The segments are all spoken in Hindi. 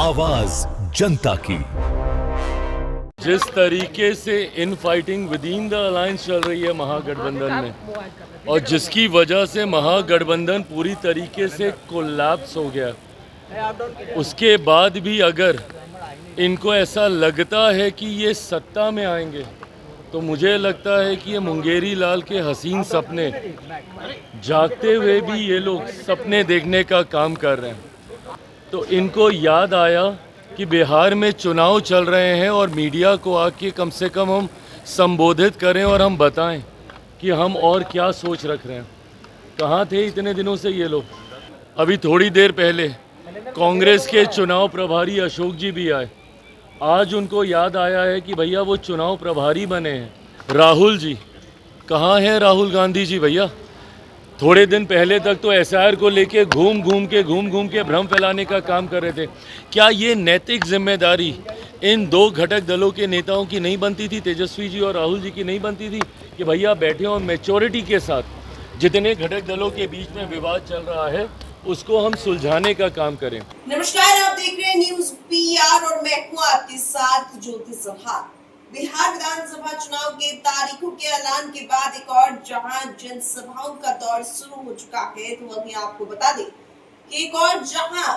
आवाज जनता की। जिस तरीके से in fighting with in the alliance चल रही है महागठबंधन में, और जिसकी वजह से महागठबंधन पूरी तरीके से कोलैप्स हो गया, उसके बाद भी अगर इनको ऐसा लगता है कि ये सत्ता में आएंगे, तो मुझे लगता है कि ये मुंगेरी लाल के हसीन सपने जागते हुए भी ये लोग सपने देखने का काम कर रहे हैं। तो इनको याद आया कि बिहार में चुनाव चल रहे हैं और मीडिया को आके कम से कम हम संबोधित करें और हम बताएं कि हम और क्या सोच रख रहे हैं। कहाँ थे इतने दिनों से ये लोग? अभी थोड़ी देर पहले कांग्रेस के चुनाव प्रभारी अशोक जी भी आए। आज उनको याद आया है कि भैया वो चुनाव प्रभारी बने हैं। राहुल जी कहाँ हैं? राहुल गांधी जी भैया थोड़े दिन पहले तक तो एसआईआर को लेके घूम घूम के भ्रम फैलाने का काम कर रहे थे। क्या ये नैतिक जिम्मेदारी इन दो घटक दलों के नेताओं की नहीं बनती थी, तेजस्वी जी और राहुल जी की नहीं बनती थी, कि भैया बैठे और मैच्योरिटी के साथ जितने घटक दलों के बीच में विवाद चल रहा है उसको हम सुलझाने का काम करें। नमस्कार, आप देख रहे हैं न्यूज पीआर और मैं हूं आपके साथ ज्योति सभा। बिहार विधानसभा चुनाव के तारीखों के ऐलान के बाद एक और जहां जनसभाओं का दौर शुरू हो चुका है, तो वहीं आपको बता दें कि एक और जहां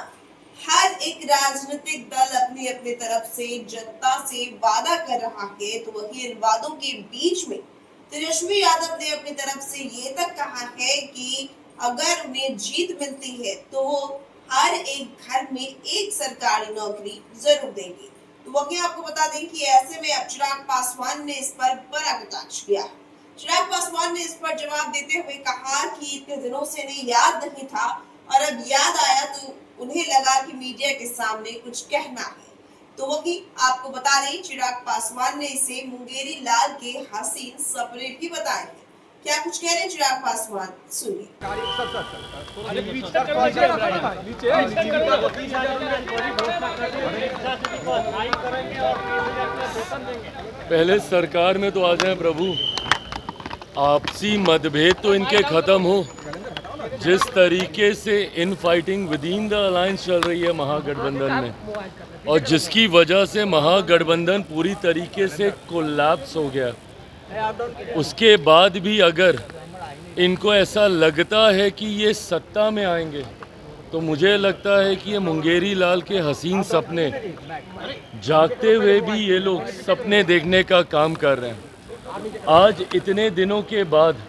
हर एक राजनीतिक दल अपनी अपनी तरफ से जनता से वादा कर रहा है, तो वहीं इन वादों के बीच में तेजस्वी यादव ने अपनी तरफ से ये तक कहा है कि अगर उन्हें जीत मिलती है तो वो हर एक घर में एक सरकारी नौकरी जरूर देंगे। तो वहीं आपको बता दें कि ऐसे में अब चिराग पासवान ने इस पर बड़ा कटाक्ष किया। चिराग पासवान ने इस पर जवाब देते हुए कहा कि इतने दिनों से इन्हें याद नहीं था और अब याद आया तो उन्हें लगा कि मीडिया के सामने कुछ कहना है। तो वहीं आपको बता दें चिराग पासवान ने इसे मुंगेरी लाल के हसीन सपने भी बताए हैं। क्या कुछ कह रहे हैं चिराग पासवान, सुनिए। पहले सरकार में तो आ जाए प्रभु, आपसी मतभेद तो इनके खत्म हो। जिस तरीके से in fighting with in the alliance चल रही है महागठबंधन में, और जिसकी वजह से महागठबंधन पूरी तरीके से कोलैप्स हो गया, उसके बाद भी अगर इनको ऐसा लगता है कि ये सत्ता में आएंगे, तो मुझे लगता है कि ये मुंगेरी लाल के हसीन सपने जागते हुए भी ये लोग सपने देखने का काम कर रहे हैं। आज इतने दिनों के बाद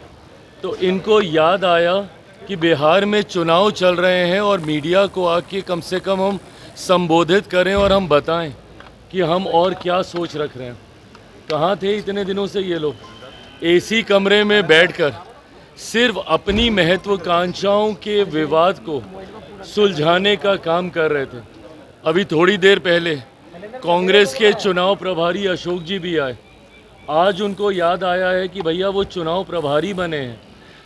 तो इनको याद आया कि बिहार में चुनाव चल रहे हैं और मीडिया को आके कम से कम हम संबोधित करें और हम बताएं कि हम और क्या सोच रख रहे हैं। कहाँ थे इतने दिनों से ये लोग? एसी कमरे में बैठकर सिर्फ अपनी महत्वाकांक्षाओं के विवाद को सुलझाने का काम कर रहे थे। अभी थोड़ी देर पहले कांग्रेस के चुनाव प्रभारी अशोक जी भी आए। आज उनको याद आया है कि भैया वो चुनाव प्रभारी बने हैं।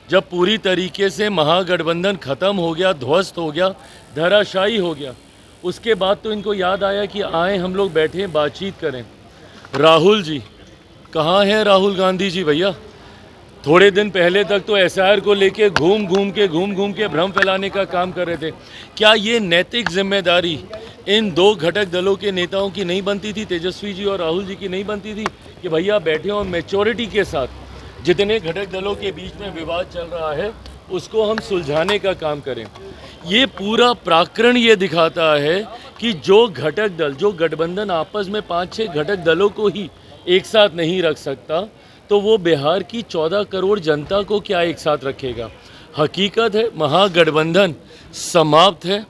जब पूरी तरीके से महागठबंधन खत्म हो गया, ध्वस्त हो गया, धराशायी हो गया, उसके बाद तो इनको याद आया कि आए हम लोग बैठे बातचीत करें। राहुल जी कहाँ हैं? राहुल गांधी जी भैया थोड़े दिन पहले तक तो एसआईआर को लेके घूम घूम के भ्रम फैलाने का काम कर रहे थे। क्या ये नैतिक जिम्मेदारी इन दो घटक दलों के नेताओं की नहीं बनती थी, तेजस्वी जी और राहुल जी की नहीं बनती थी, कि भैया बैठे और मैच्योरिटी के साथ जितने घटक दलों के बीच में विवाद चल रहा है उसको हम सुलझाने का काम करें। ये पूरा प्रकरण ये दिखाता है कि जो घटक दल, जो गठबंधन आपस में 5-6 घटक दलों को ही एक साथ नहीं रख सकता, तो वो बिहार की 14 करोड़ जनता को क्या एक साथ रखेगा? हकीकत है महागठबंधन समाप्त है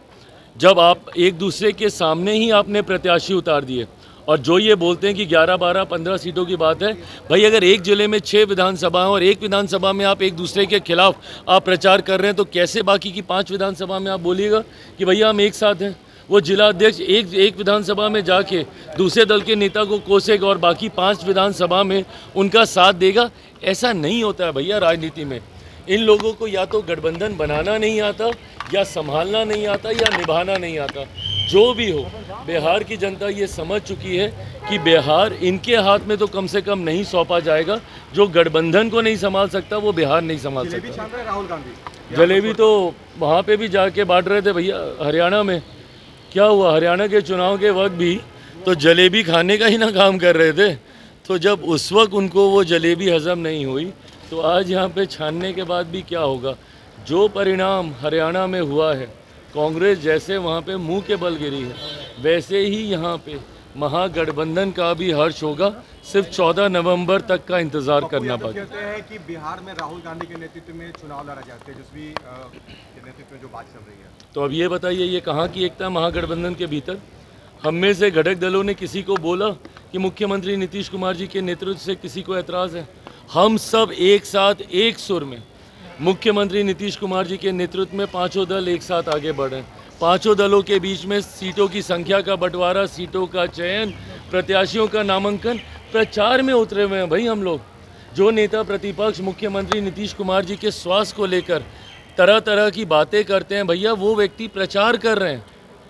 जब आप एक दूसरे के सामने ही आपने प्रत्याशी उतार दिए। और जो ये बोलते हैं कि 11, 12, 15 सीटों की बात है, भाई अगर एक जिले में 6 विधानसभा और एक विधानसभा में आप एक दूसरे के खिलाफ आप प्रचार कर रहे हैं, तो कैसे बाकी की 5 विधानसभा में आप बोलिएगा कि भैया हम एक साथ हैं? वो जिला अध्यक्ष एक विधानसभा में जाके दूसरे दल के नेता को कोसेगा और बाकी 5 विधानसभा में उनका साथ देगा? ऐसा नहीं होता है भैया राजनीति में। इन लोगों को या तो गठबंधन बनाना नहीं आता, या संभालना नहीं आता, या निभाना नहीं आता। जो भी हो, बिहार की जनता ये समझ चुकी है कि बिहार इनके हाथ में तो कम से कम नहीं सौंपा जाएगा। जो गठबंधन को नहीं संभाल सकता वो बिहार नहीं संभाल सकता। जलेबी तो वहाँ पे भी जाके बांट रहे थे भैया हरियाणा में, क्या हुआ, हरियाणा के चुनाव के वक्त भी तो जलेबी खाने का ही ना काम कर रहे थे। तो जब उस वक्त उनको वो जलेबी हजम नहीं हुई तो आज यहाँ पे छानने के बाद भी क्या होगा। जो परिणाम हरियाणा में हुआ है, कांग्रेस जैसे वहाँ पे मुंह के बल गिरी है, वैसे ही यहाँ पे महागठबंधन का भी हर्ष होगा। सिर्फ 14 नवंबर तक का इंतजार करना यादव बाकी। कहते हैं कि बिहार में राहुल गांधी के नेतृत्व में चुनाव लड़ा जाए, तेजस्वी के नेतृत्व में जो बात चल रही है। तो अब ये बताइए, ये कहाँ की एकता महागठबंधन के भीतर? हम में से घटक दलों ने किसी को बोला कि मुख्यमंत्री नीतीश कुमार जी के नेतृत्व से किसी को एतराज़ है? हम सब एक साथ एक सुर में मुख्यमंत्री नीतीश कुमार जी के नेतृत्व में पांचों दल एक साथ आगे बढ़े। पांचों दलों के बीच में सीटों की संख्या का बंटवारा, सीटों का चयन, प्रत्याशियों का नामांकन, प्रचार में उतरे हुए हैं भाई हम लोग। जो नेता प्रतिपक्ष मुख्यमंत्री नीतीश कुमार जी के स्वास्थ्य को लेकर तरह तरह की बातें करते हैं, भैया वो व्यक्ति प्रचार कर रहे हैं।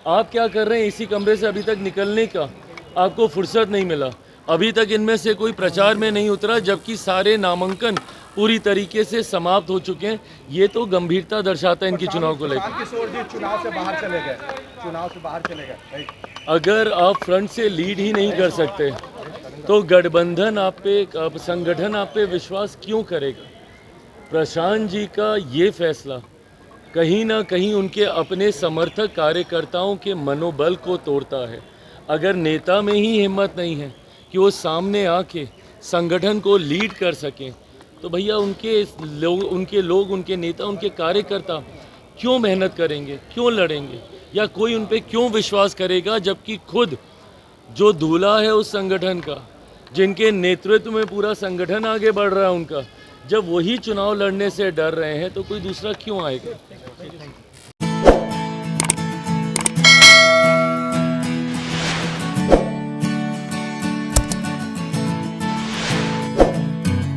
आप क्या कर रहे हैं? इसी कमरे से अभी तक निकलने का आपको फुर्सत नहीं मिला। अभी तक इनमें से कोई प्रचार में नहीं उतरा, जबकि सारे नामांकन पूरी तरीके से समाप्त हो चुके हैं। ये तो गंभीरता दर्शाता है इनकी चुनाव को लेकर। किशोर जी चुनाव से बाहर चले गए। अगर आप फ्रंट से लीड ही नहीं कर सकते तो गठबंधन आप पे, संगठन आप पे विश्वास क्यों करेगा? प्रशांत जी का ये फैसला कहीं ना कहीं उनके अपने समर्थक कार्यकर्ताओं के मनोबल को तोड़ता है। अगर नेता में ही हिम्मत नहीं है कि वो सामने आके संगठन को लीड कर सकें, तो भैया उनके लोग, उनके नेता, उनके कार्यकर्ता क्यों मेहनत करेंगे, क्यों लड़ेंगे, या कोई उन पे क्यों विश्वास करेगा? जबकि खुद जो दूल्हा है उस संगठन का, जिनके नेतृत्व में पूरा संगठन आगे बढ़ रहा है उनका, जब वही चुनाव लड़ने से डर रहे हैं तो कोई दूसरा क्यों आएगा?